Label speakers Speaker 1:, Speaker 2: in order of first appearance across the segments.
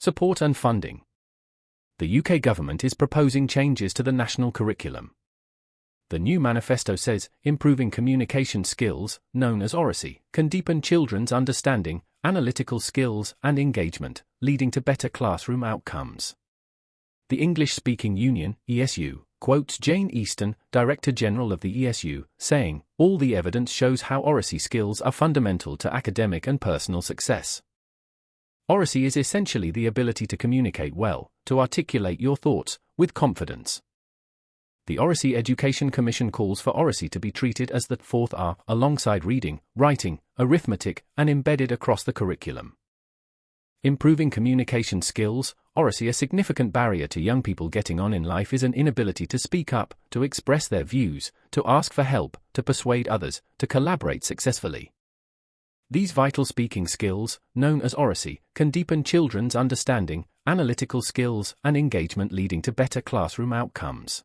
Speaker 1: Support and funding. The UK government is proposing changes to the national curriculum. The new manifesto says, improving communication skills, known as Oracy, can deepen children's understanding, analytical skills, and engagement, leading to better classroom outcomes. The English-Speaking Union, ESU, quotes Jane Easton, Director General of the ESU, saying, "All the evidence shows how Oracy skills are fundamental to academic and personal success." Oracy is essentially the ability to communicate well, to articulate your thoughts, with confidence. The Oracy Education Commission calls for Oracy to be treated as the fourth R, alongside reading, writing, arithmetic, and embedded across the curriculum. Improving communication skills. Oracy. A significant barrier to young people getting on in life is an inability to speak up, to express their views, to ask for help, to persuade others, to collaborate successfully. These vital speaking skills, known as Oracy, can deepen children's understanding, analytical skills, and engagement, leading to better classroom outcomes.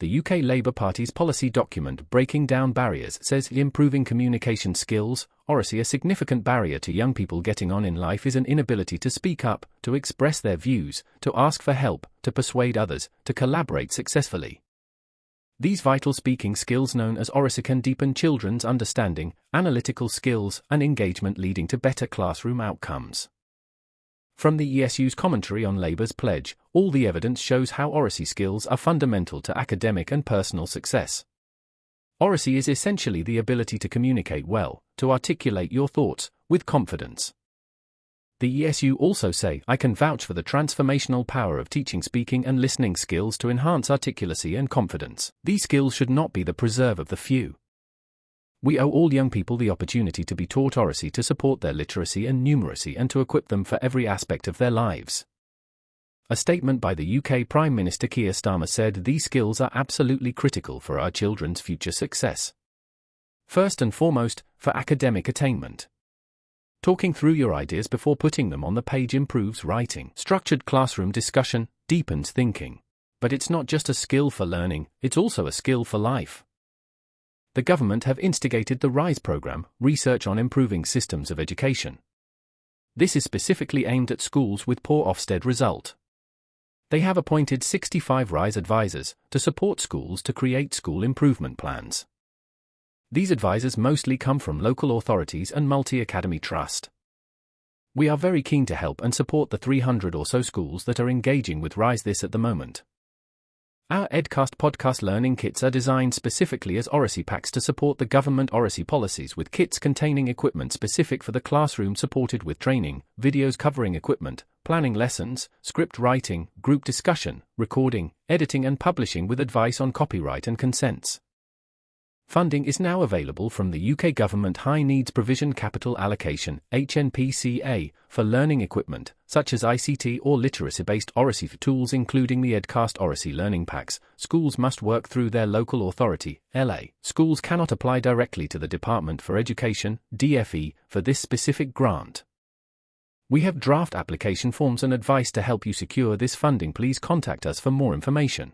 Speaker 1: The UK Labour Party's policy document Breaking Down Barriers says improving communication skills, Oracy. A significant barrier to young people getting on in life is an inability to speak up, to express their views, to ask for help, to persuade others, to collaborate successfully. These vital speaking skills, known as Oracy, can deepen children's understanding, analytical skills, and engagement, leading to better classroom outcomes. From the ESU's commentary on Labour's pledge, all the evidence shows how Oracy skills are fundamental to academic and personal success. Oracy is essentially the ability to communicate well, to articulate your thoughts, with confidence. The ESU also say, "I can vouch for the transformational power of teaching speaking and listening skills to enhance articulacy and confidence. These skills should not be the preserve of the few. We owe all young people the opportunity to be taught Oracy to support their literacy and numeracy and to equip them for every aspect of their lives." A statement by the UK Prime Minister Keir Starmer said these skills are absolutely critical for our children's future success. First and foremost, for academic attainment. Talking through your ideas before putting them on the page improves writing. Structured classroom discussion deepens thinking. But it's not just a skill for learning, it's also a skill for life. The government have instigated the RISE programme, Research on Improving Systems of Education. This is specifically aimed at schools with poor Ofsted result. They have appointed 65 RISE advisors to support schools to create school improvement plans. These advisors mostly come from local authorities and multi-academy trust. We are very keen to help and support the 300 or so schools that are engaging with RISE this at the moment. Our Edcast podcast learning kits are designed specifically as Oracy Packs to support the Government Oracy Policies, with kits containing equipment specific for the classroom supported with training, videos covering equipment, planning lessons, script writing, group discussion, recording, editing and publishing, with advice on copyright and consents. Funding is now available from the UK Government High Needs Provision Capital Allocation, HNPCA, for learning equipment, such as ICT or literacy-based Oracy tools, including the Edcast Oracy Learning Packs. Schools must work through their local authority, LA. Schools cannot apply directly to the Department for Education, DFE, for this specific grant. We have draft application forms and advice to help you secure this funding. Please contact us for more information.